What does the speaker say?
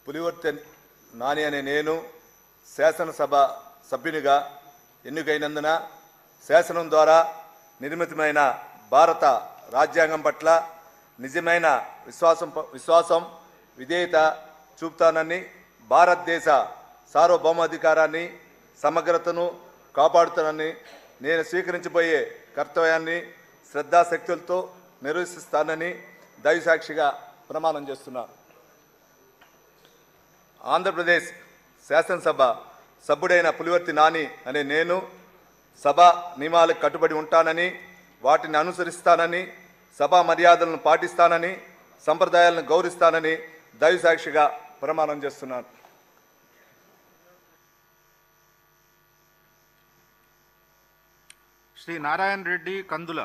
పులివర్తె నాని అనే నేను శాసనసభ సభ్యునిగా ఎన్నికైనందున శాసనం ద్వారా నిర్మితమైన భారత రాజ్యాంగం పట్ల నిజమైన విశ్వాసం విధేయత చూపుతానని, భారతదేశ సార్వభౌమాధికారాన్ని సమగ్రతను కాపాడుతానని, నేను స్వీకరించబోయే కర్తవ్యాన్ని శ్రద్ధాశక్తులతో నిర్వహిస్తానని దైవసాక్షిగా ప్రమాణం చేస్తున్నాను. ఆంధ్రప్రదేశ్ శాసనసభ సభ్యుడైన పులివర్తి నాని అనే నేను సభా నియమాలకు కట్టుబడి ఉంటానని, వాటిని అనుసరిస్తానని, సభా మర్యాదలను పాటిస్తానని, సంప్రదాయాలను గౌరవిస్తానని దైవసాక్షిగా ప్రమాణం చేస్తున్నాను. శ్రీ నారాయణ రెడ్డి కందుల.